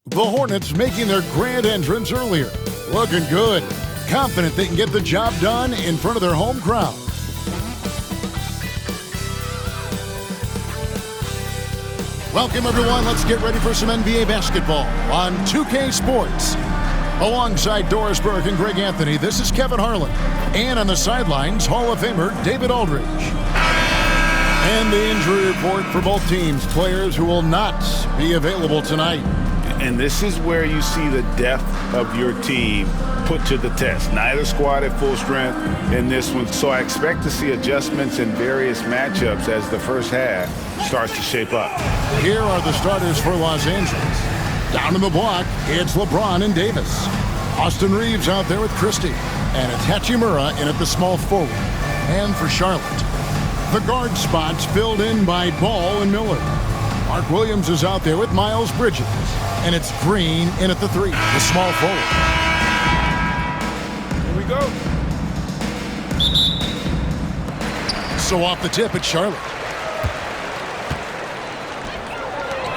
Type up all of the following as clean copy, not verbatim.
The Hornets making their grand entrance earlier. Looking good. Confident they can get the job done in front of their home crowd. Welcome, everyone. Let's get ready for some NBA basketball on 2K Sports. Alongside Doris Burke and Greg Anthony, this is Kevin Harlan. And on the sidelines, Hall of Famer David Aldridge. And the injury report for both teams. Players who will not be available tonight. And this is where you see the depth of your team put to the test. Neither squad at full strength in this one. So I expect to see adjustments in various matchups as the first half starts to shape up. Here are the starters for Los Angeles. Down in the block, it's LeBron and Davis. Austin Reeves out there with Christie. And it's Hachimura in at the small forward. And for Charlotte, the guard spots filled in by Ball and Miller. Mark Williams is out there with Miles Bridges. And it's Green in at the three, the small forward. Here we go. So off the tip, it's Charlotte.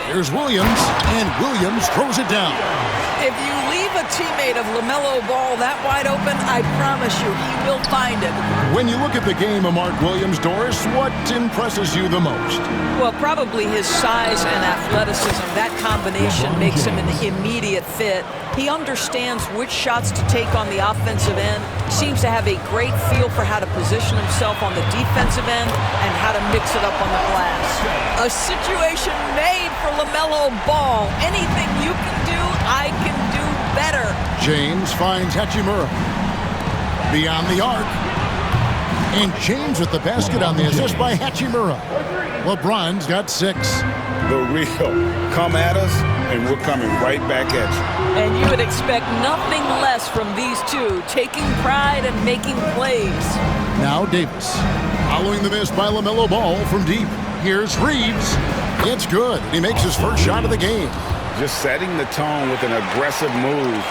Here's Williams, and Williams throws it down. If you leave a teammate of LaMelo Ball that wide open, I promise you, he will find it. When you look at the game of Mark Williams, Doris, what impresses you the most? Well, probably his size and athleticism. That combination makes him an immediate fit. He understands which shots to take on the offensive end, seems to have a great feel for how to position himself on the defensive end and how to mix it up on the glass. A situation made for LaMelo Ball. Anything you can do, I can do better. James finds Hachimura. Beyond the arc. And James with the basket on the assist by Hachimura. LeBron's got 6. The real. Come at us, and we're coming right back at you. And you would expect nothing less from these two, taking pride and making plays. Now Davis. Following the miss by LaMelo Ball from deep. Here's Reeves. It's good. He makes his first shot of the game. Just setting the tone with an aggressive move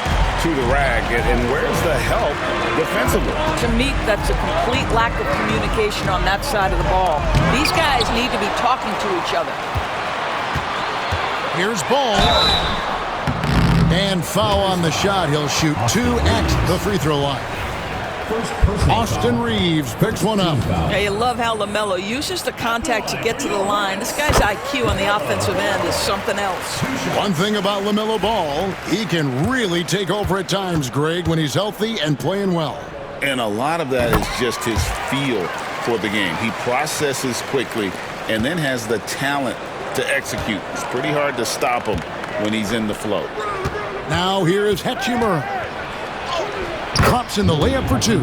to the rack. And where's the help defensively? To me, that's a complete lack of communication on that side of the ball. These guys need to be talking to each other. Here's Ball. And foul on the shot. He'll shoot 2 at the free throw line. Austin Reeves picks one up. Yeah, you love how LaMelo uses the contact to get to the line. This guy's IQ on the offensive end is something else. One thing about LaMelo Ball, he can really take over at times, Greg, when he's healthy and playing well. And a lot of that is just his feel for the game. He processes quickly and then has the talent to execute. It's pretty hard to stop him when he's in the flow. Now here is Hachimura. Drops in the layup for 2.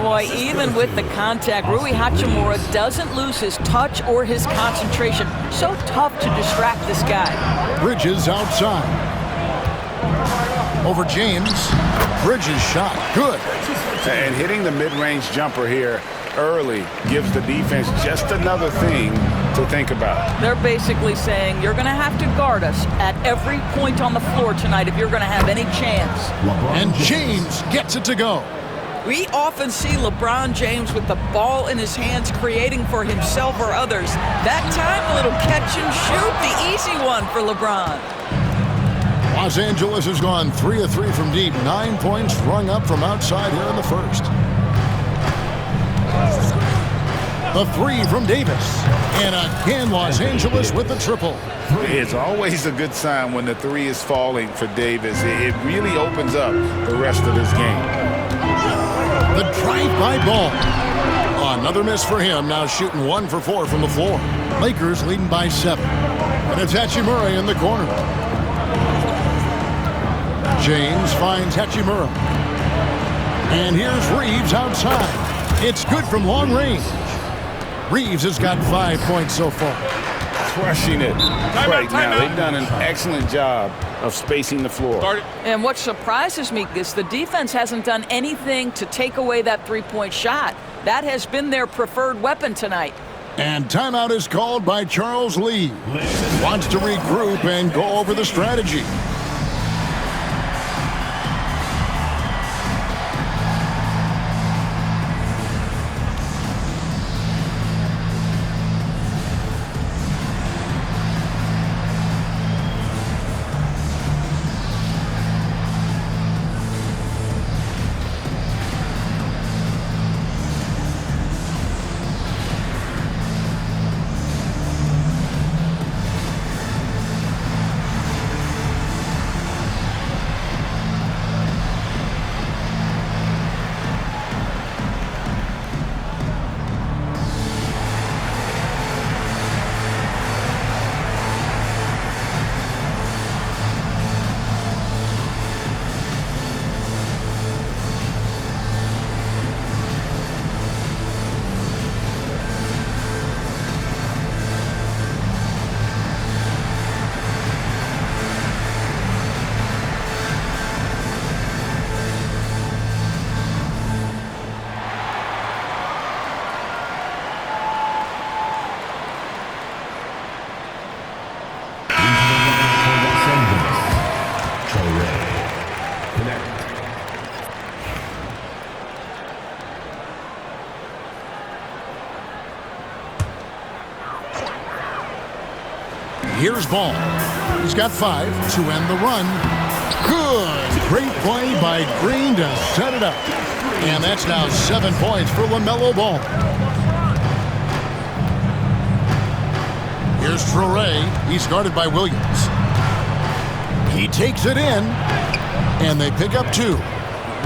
Boy, even with the contact, Rui Hachimura doesn't lose his touch or his concentration. So tough to distract this guy. Bridges outside. Over James. Bridges shot. Good. And hitting the mid-range jumper here early gives the defense just another thing to think about. They're basically saying you're going to have to guard us at every point on the floor tonight if you're going to have any chance. And James gets it to go. We often see LeBron James with the ball in his hands creating for himself or others. That time, a little catch and shoot, the easy one for LeBron. Los Angeles has gone 3 of 3 from deep. 9 points rung up from outside here in the first. The 3 from Davis. And again, Los Angeles with the triple. It's always a good sign when the 3 is falling for Davis. It really opens up the rest of this game. The drive by Ball. Another miss for him. Now shooting 1 for 4 from the floor. Lakers leading by 7. And it's Hachimura in the corner. James finds Hachimura. And here's Reeves outside. It's good from long range. Reeves has got 5 points so far. Crushing it right now. They've done an excellent job of spacing the floor. And what surprises me is the defense hasn't done anything to take away that three-point shot. That has been their preferred weapon tonight. And timeout is called by Charles Lee. Wants to regroup and go over the strategy. Here's Ball. He's got 5 to end the run. Good. Great play by Green to set it up. And that's now 7 points for LaMelo Ball. Here's Traore. He's guarded by Williams. He takes it in, and they pick up 2.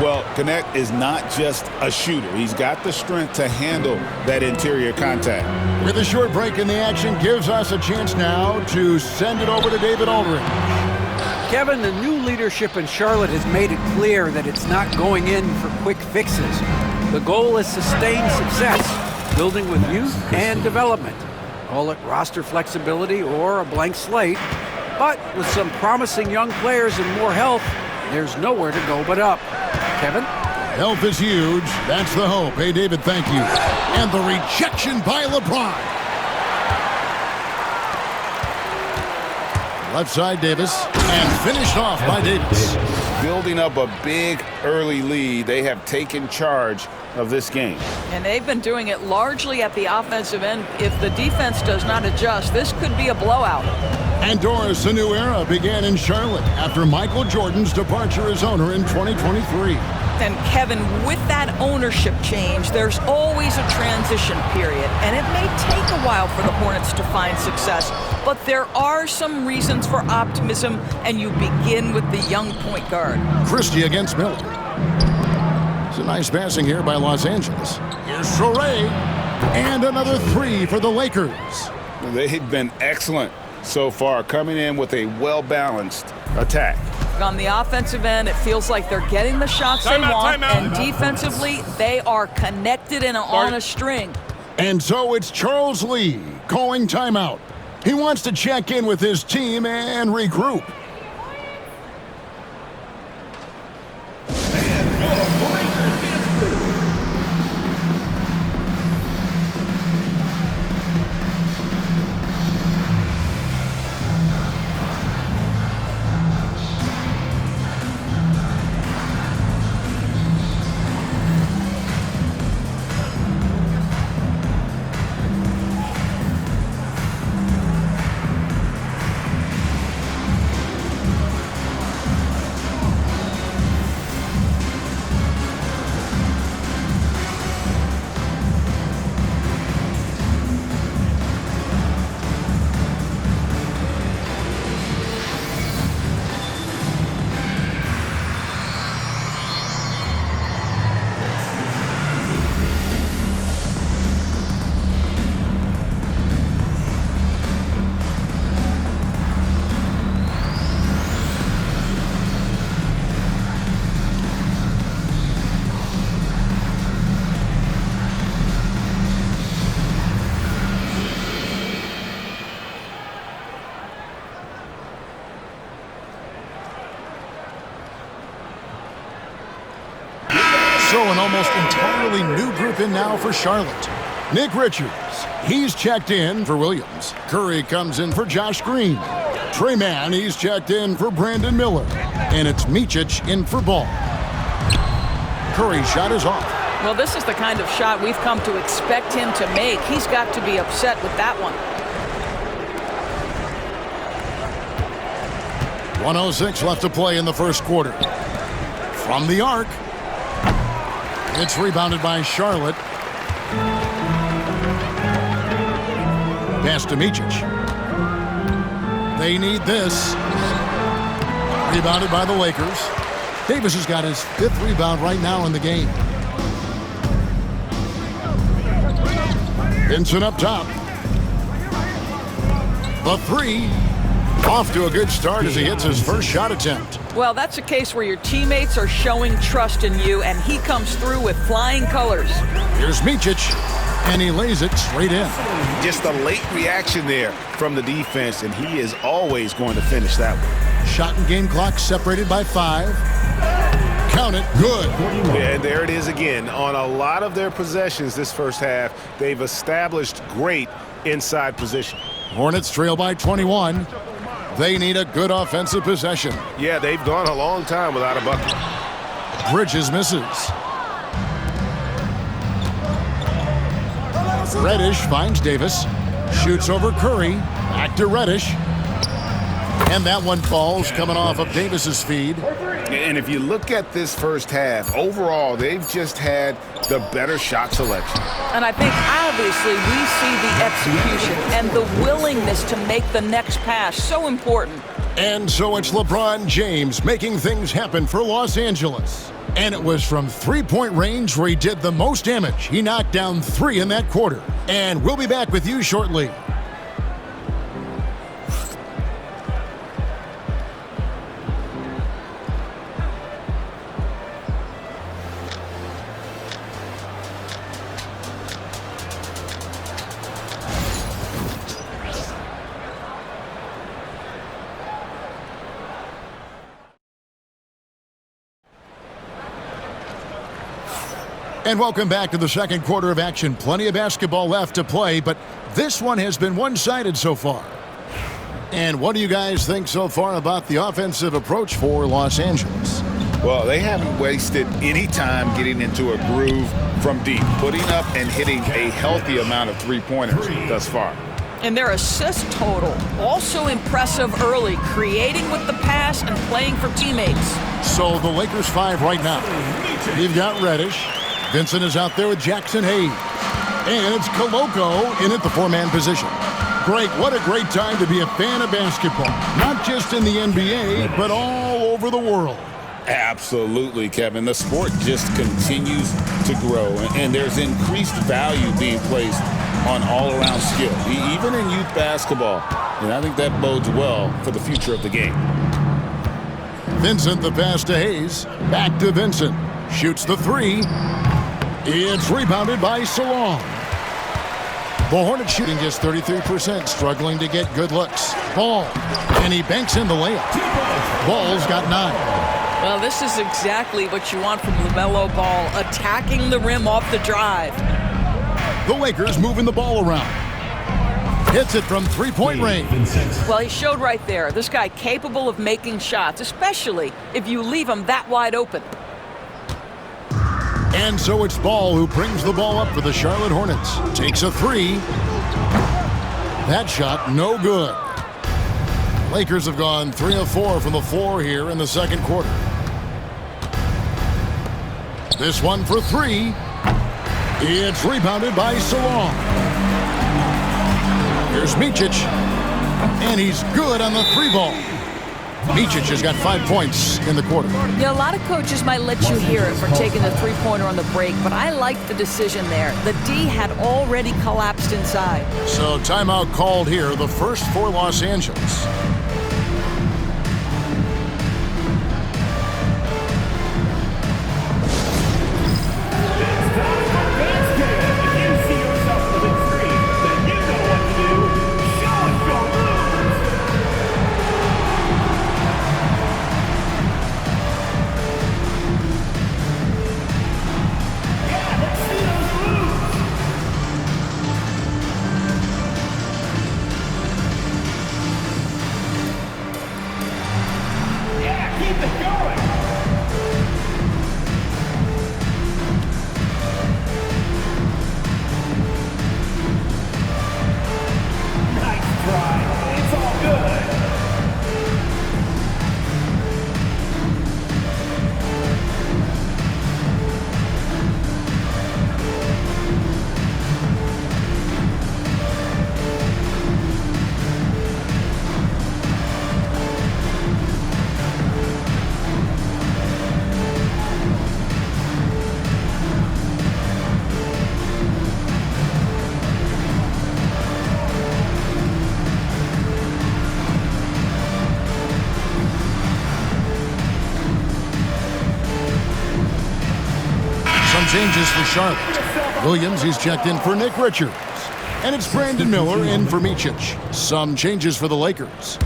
Well, Connect is not just a shooter. He's got the strength to handle that interior contact. With a short break in the action, gives us a chance now to send it over to David Aldridge. Kevin, the new leadership in Charlotte has made it clear that it's not going in for quick fixes. The goal is sustained success, building with youth and development. Call it roster flexibility or a blank slate. But with some promising young players and more health, there's nowhere to go but up. Kevin? Health is huge. That's the hope. Hey, David, thank you. And the rejection by LeBron. Left side, Davis. And finished off by Davis. Building up a big early lead, they have taken charge of this game. And they've been doing it largely at the offensive end. If the defense does not adjust, this could be a blowout. And Doris, a new era began in Charlotte after Michael Jordan's departure as owner in 2023. And Kevin, with that ownership change, there's always a transition period, and it may take a while for the Hornets to find success, but there are some reasons for optimism, and you begin with the young point guard. Christie against Miller. It's a nice passing here by Los Angeles. Here's Traore, and another 3 for the Lakers. They've been excellent so far, coming in with a well-balanced attack. On the offensive end, it feels like they're getting the shots they want, and defensively, they are connected and on a string. And so it's Charles Lee calling timeout. He wants to check in with his team and regroup. So an almost entirely new group in now for Charlotte. Nick Richards, he's checked in for Williams. Curry comes in for Josh Green. Trey Mann, he's checked in for Brandon Miller. And it's Micic in for Ball. Curry's shot is off. Well, this is the kind of shot we've come to expect him to make. He's got to be upset with that one. 1:06 left to play in the first quarter. From the arc. It's rebounded by Charlotte. Pass to Micic. They need this. Rebounded by the Lakers. Davis has got his 5th rebound right now in the game. Vincent up top. The 3. Off to a good start as he hits his first shot attempt. Well, that's a case where your teammates are showing trust in you, and he comes through with flying colors. Here's Micic, and he lays it straight in. Just a late reaction there from the defense, and he is always going to finish that one. Shot and game clock separated by 5. Count it, good. Yeah, and there it is again. On a lot of their possessions this first half, they've established great inside position. Hornets trail by 21. They need a good offensive possession. Yeah, they've gone a long time without a bucket. Bridges misses. Reddish finds Davis. Shoots over Curry. Back to Reddish. And that one falls coming off of Davis's feed. And if you look at this first half, overall, they've just had the better shot selection. And I think, obviously, we see the execution and the willingness to make the next pass. So important. And so it's LeBron James making things happen for Los Angeles. And it was from three-point range where he did the most damage. He knocked down 3 in that quarter. And we'll be back with you shortly. And welcome back to the second quarter of action. Plenty of basketball left to play, but this one has been one-sided so far. And what do you guys think so far about the offensive approach for Los Angeles? Well, they haven't wasted any time getting into a groove from deep, putting up and hitting a healthy amount of three-pointers thus far. And their assist total, also impressive early, creating with the pass and playing for teammates. So the Lakers 5 right now. You've got Reddish. Vincent is out there with Jackson Hayes. And it's Koloko in at the 4-man position. Greg, what a great time to be a fan of basketball. Not just in the NBA, but all over the world. Absolutely, Kevin. The sport just continues to grow, and there's increased value being placed on all-around skill, even in youth basketball. And I think that bodes well for the future of the game. Vincent, the pass to Hayes. Back to Vincent. Shoots the 3. It's rebounded by Salon. The Hornets shooting just 33%, struggling to get good looks. Ball, and he banks in the layup. Ball's got 9. Well, this is exactly what you want from LaMelo Ball, attacking the rim off the drive. The Lakers moving the ball around. Hits it from three-point range. Well, he showed right there. This guy capable of making shots, especially if you leave him that wide open. And so it's Ball who brings the ball up for the Charlotte Hornets. Takes a 3. That shot, no good. Lakers have gone 3 of 4 from the floor here in the second quarter. This one for 3. It's rebounded by Salon. Here's Micic. And he's good on the 3-ball. Micic has got 5 points in the quarter. Yeah, a lot of coaches might let you hear it for taking the 3-pointer on the break, but I like the decision there. The D had already collapsed inside. So timeout called here, the first for Los Angeles. Changes for Charlotte. Williams, he's checked in for Nick Richards. And it's Brandon Miller in for Micic. Some changes for the Lakers.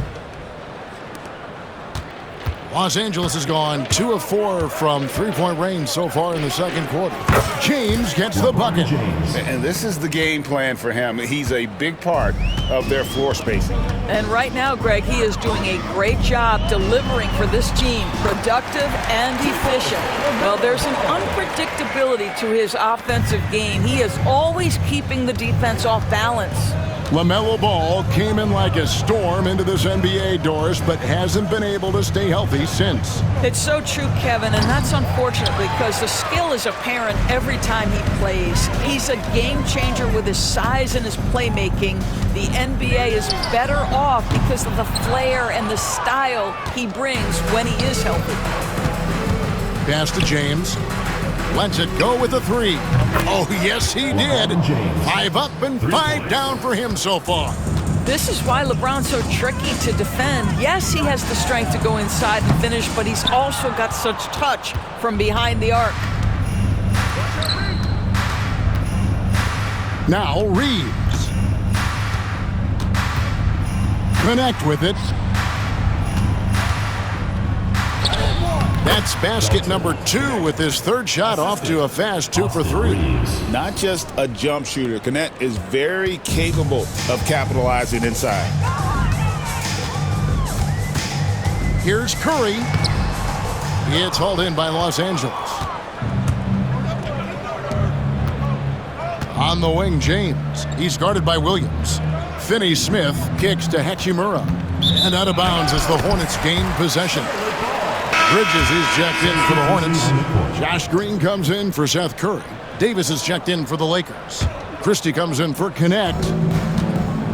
Los Angeles has gone 2 of 4 from three-point range so far in the second quarter. James gets the bucket. And this is the game plan for him. He's a big part of their floor spacing. And right now, Greg, he is doing a great job delivering for this team, productive and efficient. Well, there's an unpredictability to his offensive game. He is always keeping the defense off balance. LaMelo Ball came in like a storm into this NBA, Doris, but hasn't been able to stay healthy since. It's so true, Kevin, and that's unfortunate because the skill is apparent every time he plays. He's a game changer with his size and his playmaking. The NBA is better off because of the flair and the style he brings when he is healthy. Pass to James. Lets it go with a three. Oh, yes, he did. 5 up and 5 down for him so far. This is why LeBron's so tricky to defend. Yes, he has the strength to go inside and finish, but he's also got such touch from behind the arc. Now Reeves. Connect with it. That's basket number 2 with his third shot off to a fast 2 for 3. Not just a jump shooter. Connect is very capable of capitalizing inside. Here's Curry. It's hauled in by Los Angeles. On the wing, James. He's guarded by Williams. Finney-Smith kicks to Hachimura. And out of bounds as the Hornets gain possession. Bridges is checked in for the Hornets. Josh Green comes in for Seth Curry. Davis is checked in for the Lakers. Christie comes in for Connect.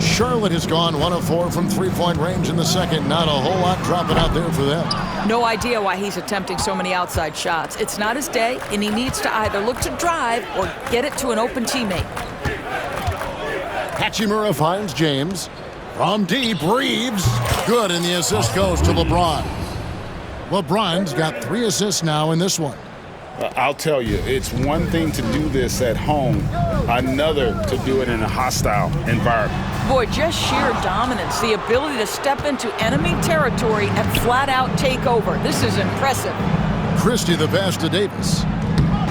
Charlotte has gone 1 of 4 from three-point range in the second. Not a whole lot dropping out there for them. No idea why he's attempting so many outside shots. It's not his day, and he needs to either look to drive or get it to an open teammate. Hachimura finds James. From deep, Reeves. Good, and the assist goes to LeBron. LeBron's got 3 assists now in this one. I'll tell you, it's one thing to do this at home, another to do it in a hostile environment. Boy, just sheer dominance, the ability to step into enemy territory and flat-out take over. This is impressive. Christie the pass to Davis.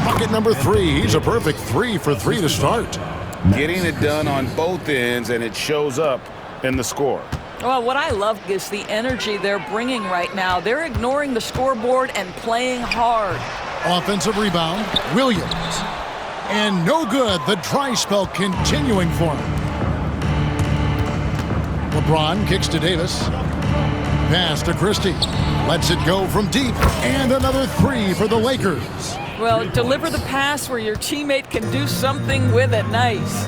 Bucket number 3. He's a perfect 3 for 3 to start. Getting it done on both ends, and it shows up in the score. Well, what I love is the energy they're bringing right now. They're ignoring the scoreboard and playing hard. Offensive rebound, Williams. And no good, the dry spell continuing for him. LeBron kicks to Davis. Pass to Christie. Lets it go from deep. And another 3 for the Lakers. Well, deliver the pass where your teammate can do something with it. Nice.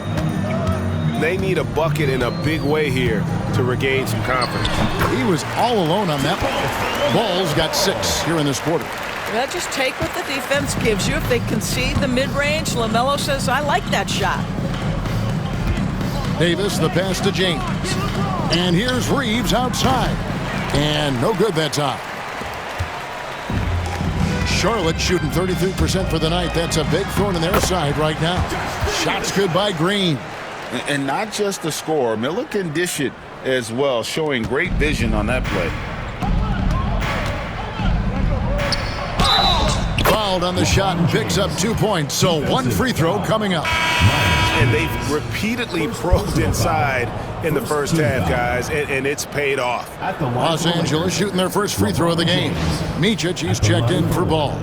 They need a bucket in a big way here to regain some confidence. He was all alone on that one. Ball's got 6 here in this quarter. Well, just take what the defense gives you. If they concede the mid-range, LaMelo says, I like that shot. Davis, the pass to James. And here's Reeves outside. And no good that time. Charlotte shooting 33% for the night. That's a big thorn in their side right now. Shots good by Green. And not just the score, Miller can dish it as well, showing great vision on that play. Fouled on the shot and picks up 2 points, so 1 free throw coming up. And they've repeatedly probed inside in the first half, guys, and it's paid off. Los Angeles shooting their first free throw of the game. Micic, he's checked in for Ball.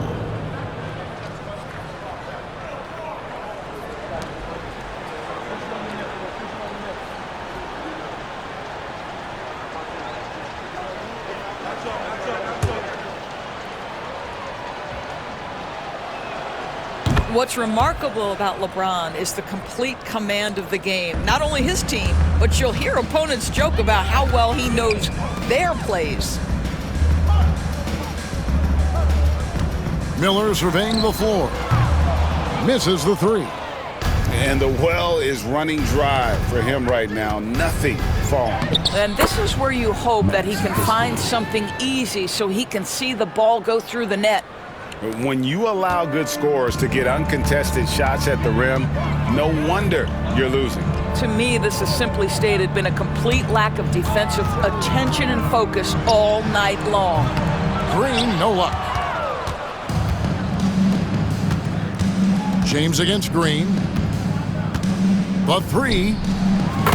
What's remarkable about LeBron is the complete command of the game. Not only his team, but you'll hear opponents joke about how well he knows their plays. Miller surveying the floor. Misses the 3. And the well is running dry for him right now. Nothing falling. And this is where you hope that he can find something easy so he can see the ball go through the net. When you allow good scorers to get uncontested shots at the rim, no wonder you're losing. To me, this has simply stated been a complete lack of defensive attention and focus all night long. Green, no luck. James against Green. The 3.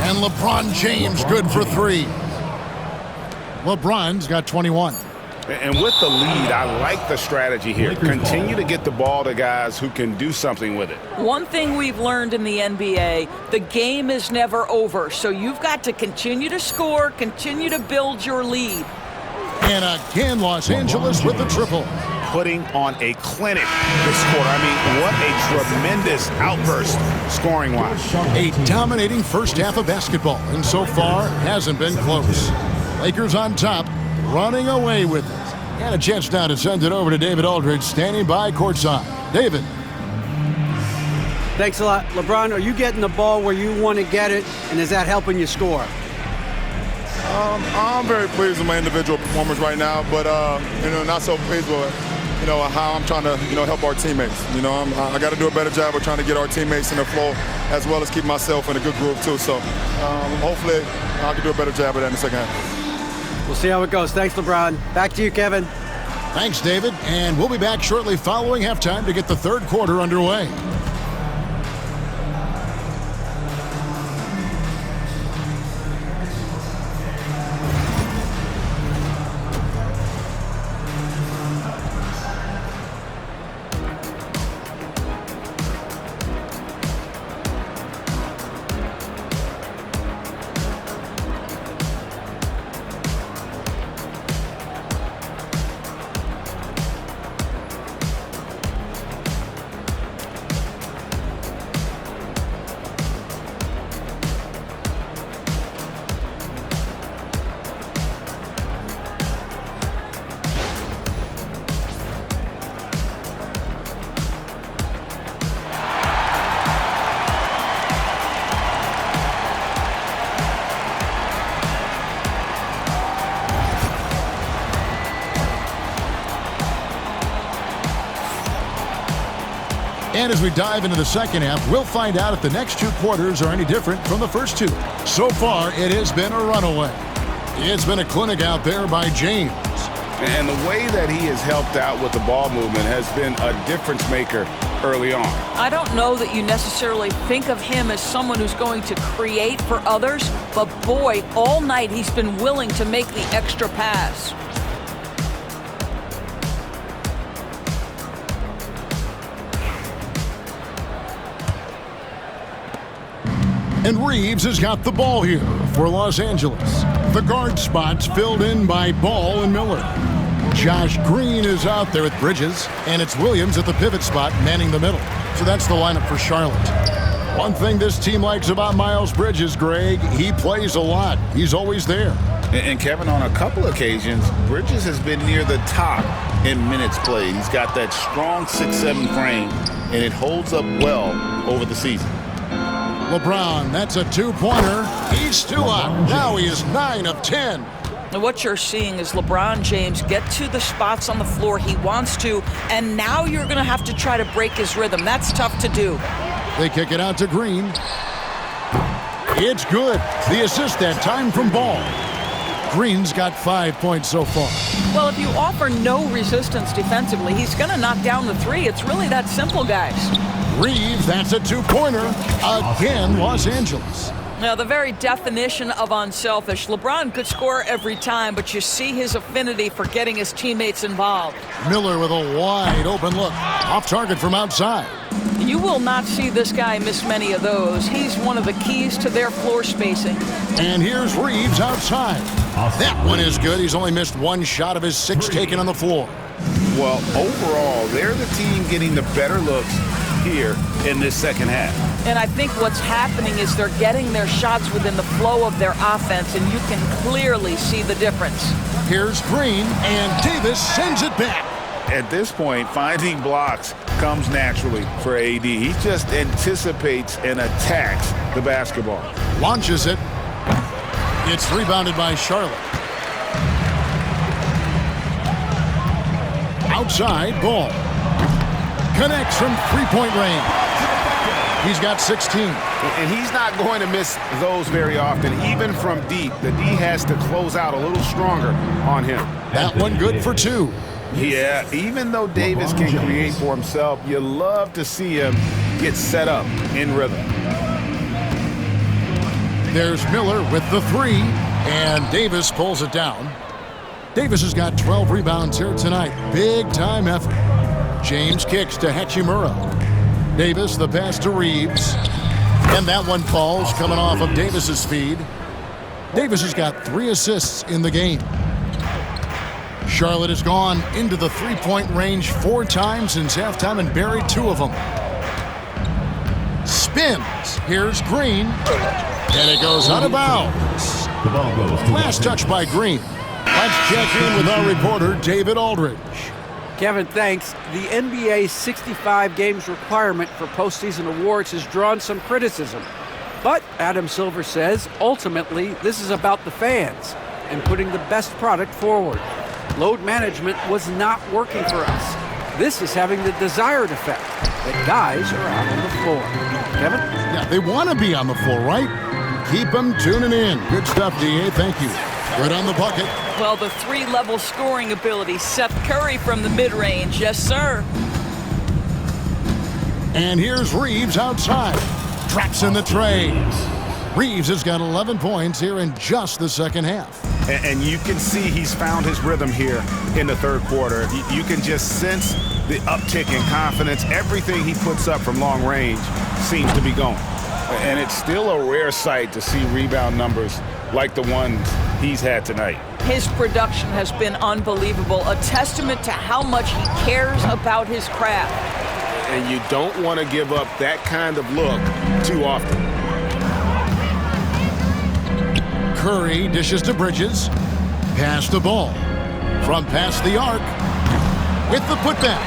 And LeBron James good for 3. LeBron's got 21. And with the lead, I like the strategy here. Continue to get the ball to guys who can do something with it. One thing we've learned in the NBA, the game is never over. So you've got to continue to score, continue to build your lead. And again, Los Angeles with the triple. Putting on a clinic this quarter. I mean, what a tremendous outburst scoring-wise. A dominating first half of basketball, and so far hasn't been close. Lakers on top, running away with it. And a chance now to send it over to David Aldridge, standing by courtside. David. Thanks a lot. LeBron, are you getting the ball where you want to get it, and is that helping you score? I'm very pleased with my individual performance right now, but not so pleased with how I'm trying to help our teammates. I got to do a better job of trying to get our teammates in the flow, as well as keep myself in a good groove too. So hopefully I can do a better job of that in the second half. We'll see how it goes. Thanks, LeBron. Back to you, Kevin. Thanks, David. And we'll be back shortly following halftime to get the third quarter underway. And as we dive into the second half, we'll find out if the next two quarters are any different from the first two. So far, it has been a runaway. It's been a clinic out there by James. And the way that he has helped out with the ball movement has been a difference maker early on. I don't know that you necessarily think of him as someone who's going to create for others, but boy, all night he's been willing to make the extra pass. And Reeves has got the ball here for Los Angeles. The guard spots filled in by Ball and Miller. Josh Green is out there with Bridges, and it's Williams at the pivot spot manning the middle. So that's the lineup for Charlotte. One thing this team likes about Miles Bridges, Greg, he plays a lot. He's always there. And Kevin, on a couple occasions, Bridges has been near the top in minutes played. He's got that strong 6'7" frame, and it holds up well over the season. LeBron, that's a two-pointer. He's still up. Now he is 9 of 10. And what you're seeing is LeBron James get to the spots on the floor he wants to, and now you're going to have to try to break his rhythm. That's tough to do. They kick it out to Green. It's good. The assist that time from Ball. Green's got 5 points so far. Well, if you offer no resistance defensively, he's going to knock down the three. It's really that simple, guys. Reeves, that's a two-pointer. Again, Los Angeles. Now, the very definition of unselfish. LeBron could score every time, but you see his affinity for getting his teammates involved. Miller with a wide open look. Off target from outside. You will not see this guy miss many of those. He's one of the keys to their floor spacing. And here's Reeves outside. That one is good. He's only missed one shot of his 6 taken on the floor. Well, overall, they're the team getting the better looks here in this second half. And I think what's happening is they're getting their shots within the flow of their offense, and you can clearly see the difference. Here's Green, and Davis sends it back. At this point, finding blocks comes naturally for AD. He just anticipates and attacks the basketball. Launches it. It's rebounded by Charlotte. Outside, Ball. Connects from three-point range. He's got 16. And he's not going to miss those very often, even from deep. The D has to close out a little stronger on him. That one good for 2. Yeah, even though Davis can create for himself, you love to see him get set up in rhythm. There's Miller with the 3, and Davis pulls it down. Davis has got 12 rebounds here tonight. Big time effort. James kicks to Hachimura. Davis, the pass to Reeves. And that one falls, coming off of Davis's feed. Davis has got 3 assists in the game. Charlotte has gone into the three-point range 4 times since halftime and buried 2 of them. Spins. Here's Green. And it goes out of bounds. Last touch by Green. Let's check in with our reporter, David Aldridge. Kevin, thanks. The NBA's 65 games requirement for postseason awards has drawn some criticism. But Adam Silver says, ultimately, this is about the fans and putting the best product forward. Load management was not working for us. This is having the desired effect, that guys are out on the floor. Kevin? Yeah, they want to be on the floor, right? Keep them tuning in. Good stuff, D.A. Thank you. Good on the bucket. Well, the 3-level scoring ability. Seth Curry from the mid-range. Yes, sir. And here's Reeves outside. Traps in the tray. Reeves has got 11 points here in just the second half. And you can see he's found his rhythm here in the third quarter. You can just sense the uptick in confidence. Everything he puts up from long range seems to be going. And it's still a rare sight to see rebound numbers like the ones he's had tonight. His production has been unbelievable, a testament to how much he cares about his craft. And you don't want to give up that kind of look too often. Curry dishes to Bridges. Pass the ball. From past the arc. With the putback.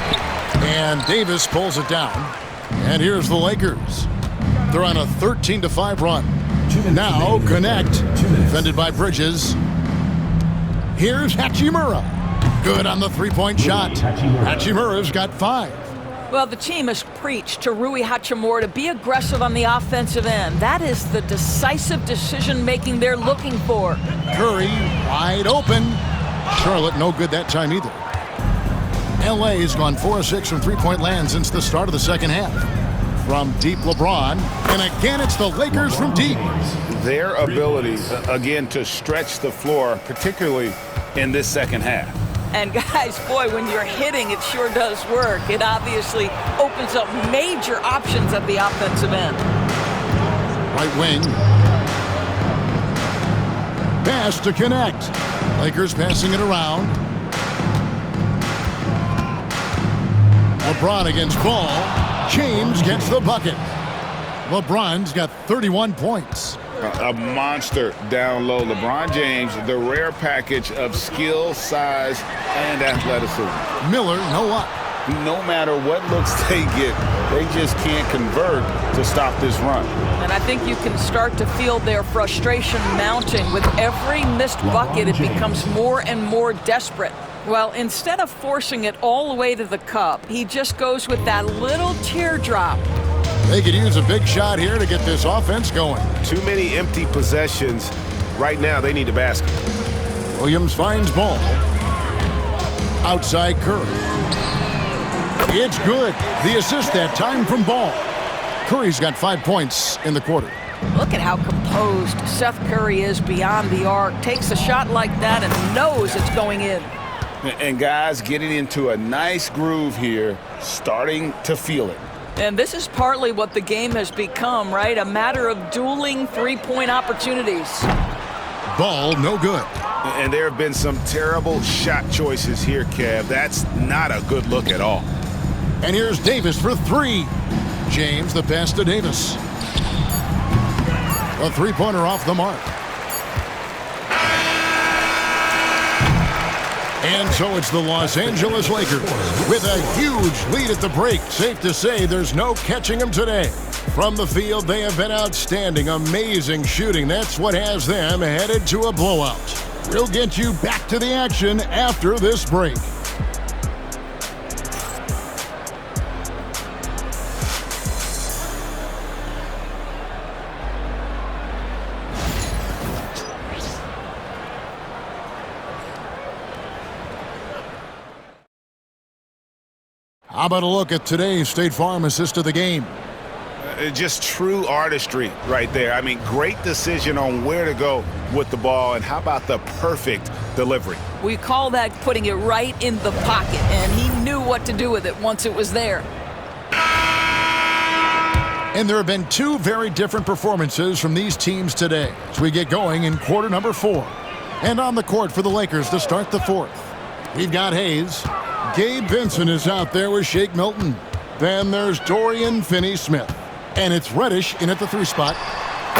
And Davis pulls it down. And here's the Lakers. They're on a 13-5 run. Now connect. Defended by Bridges. Here's Hachimura. Good on the three-point shot. Hachimura's got 5. Well, the team has preached to Rui Hachimura to be aggressive on the offensive end. That is the decisive decision-making they're looking for. Curry wide open. Charlotte no good that time either. L.A. has gone 4-6 from three-point land since the start of the second half. From deep, LeBron. And again, it's the Lakers from deep. Their ability, again, to stretch the floor, particularly in this second half. And guys, boy, when you're hitting, it sure does work. It obviously opens up major options at the offensive end. Right wing. Pass to connect. Lakers passing it around. LeBron against Ball. James gets the bucket. LeBron's got 31 points. A monster down low. LeBron James, the rare package of skill, size, and athleticism. Miller, no up. No matter what looks they get, they just can't convert to stop this run. And I think you can start to feel their frustration mounting. With every missed bucket, it becomes more and more desperate. Well, instead of forcing it all the way to the cup, he just goes with that little teardrop. They could use a big shot here to get this offense going. Too many empty possessions. Right now, they need a basket. Williams finds Ball. Outside Curry. It's good. The assist that time from Ball. Curry's got 5 points in the quarter. Look at how composed Seth Curry is beyond the arc. Takes a shot like that and knows it's going in. And guys getting into a nice groove here, starting to feel it. And this is partly what the game has become, right? A matter of dueling three-point opportunities. Ball, no good. And there have been some terrible shot choices here, Kev. That's not a good look at all. And here's Davis for 3. James, the pass to Davis. A three-pointer off the mark. And so it's the Los Angeles Lakers with a huge lead at the break. Safe to say there's no catching them today. From the field, they have been outstanding, amazing shooting. That's what has them headed to a blowout. We'll get you back to the action after this break. How about a look at today's State Farm assist of the game? Just true artistry right there. I mean, great decision on where to go with the ball, and how about the perfect delivery? We call that putting it right in the pocket, and he knew what to do with it once it was there. And there have been two very different performances from these teams today as we get going in quarter number 4. And on the court for the Lakers to start the 4th. We've got Hayes. Gabe Vincent is out there with Shake Milton. Then there's Dorian Finney-Smith. And it's Reddish in at the 3 spot.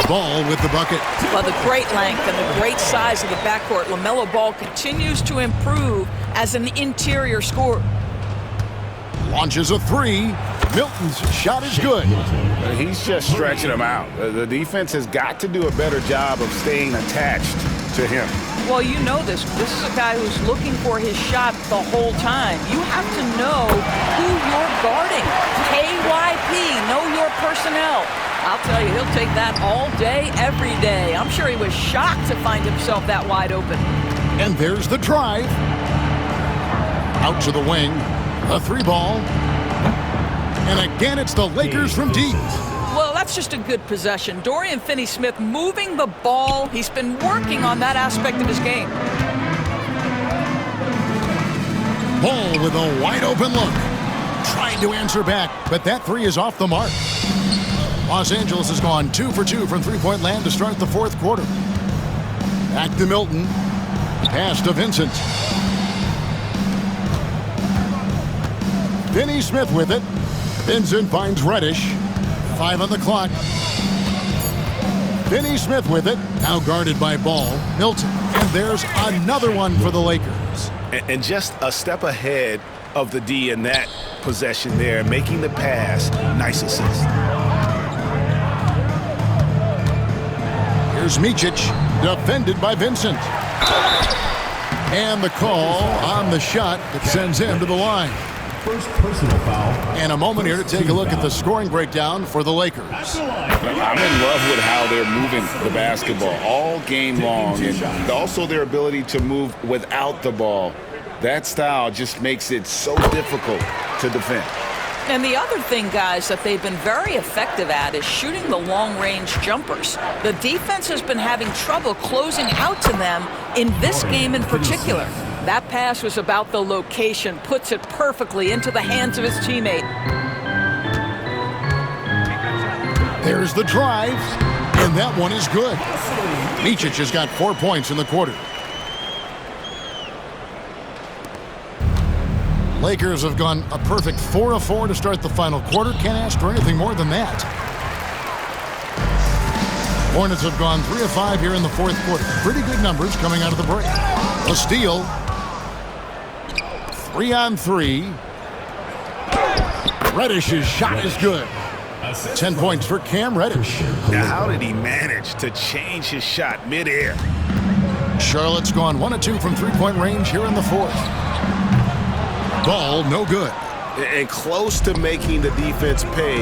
Ball with the bucket. Well, the great length and the great size of the backcourt. LaMelo Ball continues to improve as an interior scorer. Launches a 3. Milton's shot is good. He's just stretching him out. The defense has got to do a better job of staying attached to him. Well, you know this. This is a guy who's looking for his shot the whole time. You have to know who you're guarding. KYP, know your personnel. I'll tell you, he'll take that all day, every day. I'm sure he was shocked to find himself that wide open. And there's the drive. Out to the wing. A 3 ball. And again, it's the Lakers from deep. Well, that's just a good possession. Dorian Finney-Smith moving the ball. He's been working on that aspect of his game. Ball with a wide open look. Trying to answer back, but that 3 is off the mark. Los Angeles has gone 2 for 2 from three-point land to start the 4th quarter. Back to Milton. Pass to Vincent. Finney-Smith with it. Vincent finds Reddish. 5 on the clock. Finney-Smith with it. Now guarded by Ball. Milton. And there's another one for the Lakers. And just a step ahead of the D in that possession there, making the pass. Nice assist. Here's Micic, defended by Vincent. And the call on the shot that sends him to the line. First personal foul. And a moment here to take a look at the scoring breakdown for the Lakers. I'm in love with how they're moving the basketball all game long, and also their ability to move without the ball. That style just makes it so difficult to defend. And the other thing, guys, that they've been very effective at is shooting the long-range jumpers. The defense has been having trouble closing out to them in this game in particular. That pass was about the location, puts it perfectly into the hands of his teammate. There's the drive, and that one is good. Micic has got 4 points in the quarter. Lakers have gone a perfect 4 of 4 to start the final quarter. Can't ask for anything more than that. Hornets have gone 3 of 5 here in the 4th quarter. Pretty good numbers coming out of the break. A steal. 3 on 3. Reddish's shot is good. 10 points for Cam Reddish. Now, how did he manage to change his shot midair? Charlotte's gone 1 of 2 from three-point range here in the 4th. Ball no good. And close to making the defense pay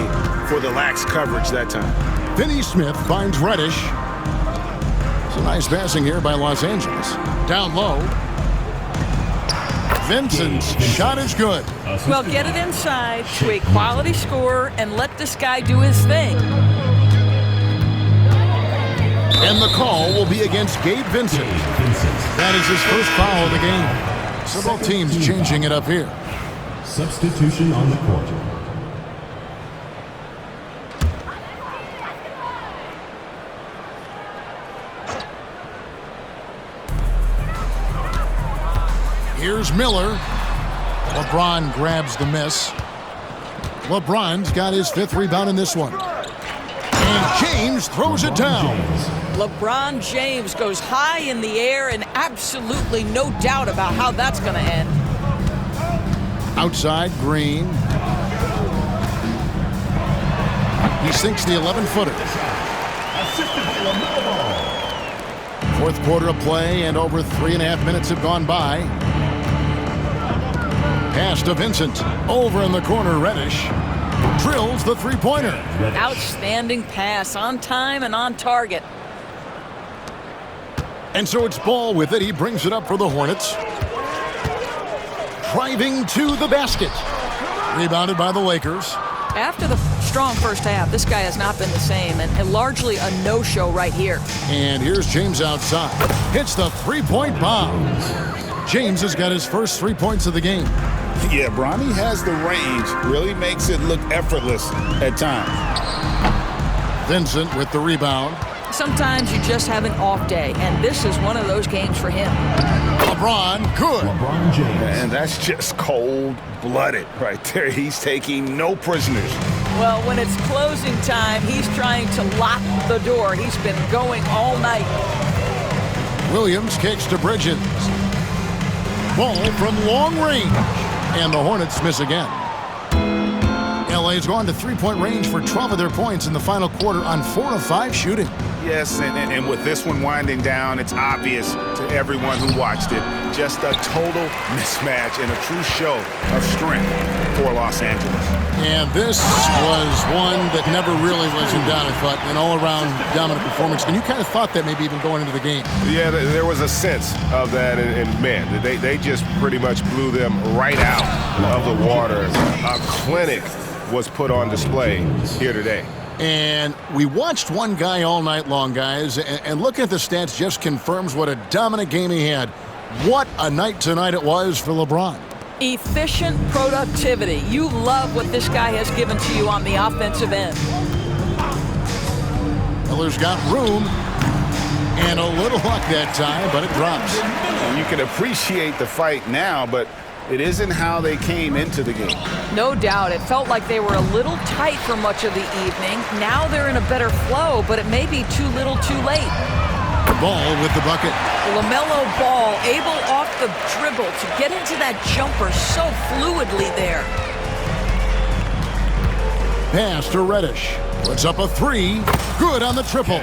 for the lax coverage that time. Finney-Smith finds Reddish. It's a nice passing here by Los Angeles. Down low. Vincent's shot is good. Well, get it inside to a quality scorer and let this guy do his thing. And the call will be against Gabe Vincent. That is his first foul of the game. So both teams changing it up here. Substitution on the court. Here's Miller. LeBron grabs the miss. LeBron's got his 5th rebound in this one. And James throws it down. LeBron James goes high in the air, and absolutely no doubt about how that's going to end. Outside, Green. He sinks the 11-footer. 4th quarter of play, and over 3.5 minutes have gone by. Pass to Vincent. Over in the corner, Reddish. Drills the three-pointer. Outstanding pass, on time and on target. And so it's Ball with it. He brings it up for the Hornets. Driving to the basket. Rebounded by the Lakers. After the strong first half. This guy has not been the same, and largely a no-show right here. And here's James outside. Hits the three-point bomb. James has got his first 3 points of the game. Yeah, Bronny has the range. Really makes it look effortless at times. Vincent with the rebound. Sometimes you just have an off day, and this is one of those games for him. LeBron, good. LeBron James. And that's just cold-blooded right there. He's taking no prisoners. Well, when it's closing time, he's trying to lock the door. He's been going all night. Williams kicks to Bridges. Ball from long range. And the Hornets miss again. LA's gone to three-point range for 12 of their points in the final quarter on 4 of 5 shooting. Yes, and with this one winding down, it's obvious to everyone who watched it. Just a total mismatch and a true show of strength for Los Angeles. And this was one that never really was in doubt, I thought, an all-around dominant performance. And you kind of thought that maybe even going into the game. Yeah, there was a sense of that, and man, they just pretty much blew them right out of the water. A clinic was put on display here today. And we watched one guy all night long, guys, and looking at the stats just confirms what a dominant game he had. What a night tonight it was for LeBron. Efficient productivity. You love what this guy has given to you on the offensive end. Miller's got room and a little luck that time, but it drops. And you can appreciate the fight now, but it isn't how they came into the game. No doubt. It felt like they were a little tight for much of the evening. Now they're in a better flow, but it may be too little too late. Ball with the bucket. LaMelo Ball able off the dribble to get into that jumper so fluidly there. Pass to Reddish. Puts up a three. Good on the triple.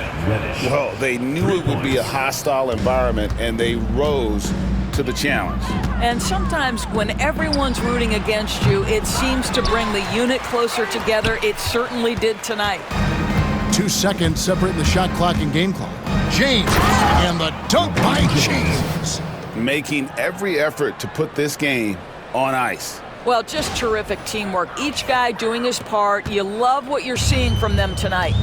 Well, they knew it would be a hostile environment, and they rose to the challenge. And sometimes when everyone's rooting against you, it seems to bring the unit closer together. It certainly did tonight. 2 seconds separating the shot clock and game clock. James and the dunk by James. Making every effort to put this game on ice. Well, just terrific teamwork. Each guy doing his part. You love what you're seeing from them tonight.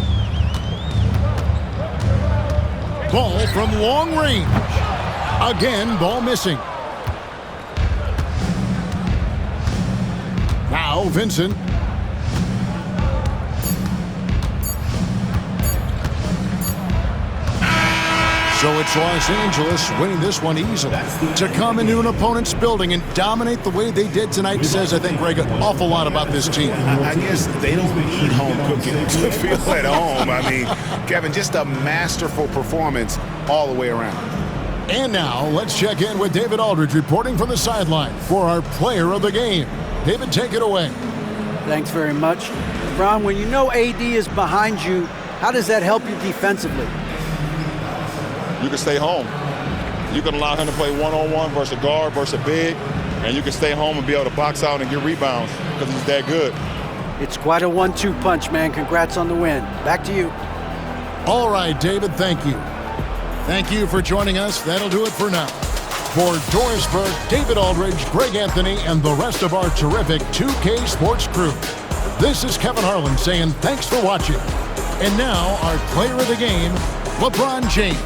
Ball from long range. Again, ball missing. Now Vincent. So it's Los Angeles winning this one easily. To come into an opponent's building and dominate the way they did tonight says, I think, Greg, an awful lot about this team. I guess they don't need home cooking to feel at home. I mean, Kevin, just a masterful performance all the way around. And now, let's check in with David Aldridge reporting from the sideline for our player of the game. David, take it away. Thanks very much. Ron, when you know AD is behind you, how does that help you defensively? You can stay home. You can allow him to play one-on-one versus a guard versus a big, and you can stay home and be able to box out and get rebounds because he's that good. It's quite a 1-2 punch, man. Congrats on the win. Back to you. All right, David, thank you. Thank you for joining us. That'll do it for now. For Doris Burke, David Aldridge, Greg Anthony, and the rest of our terrific 2K Sports crew, this is Kevin Harlan saying thanks for watching. And now, our player of the game, LeBron James.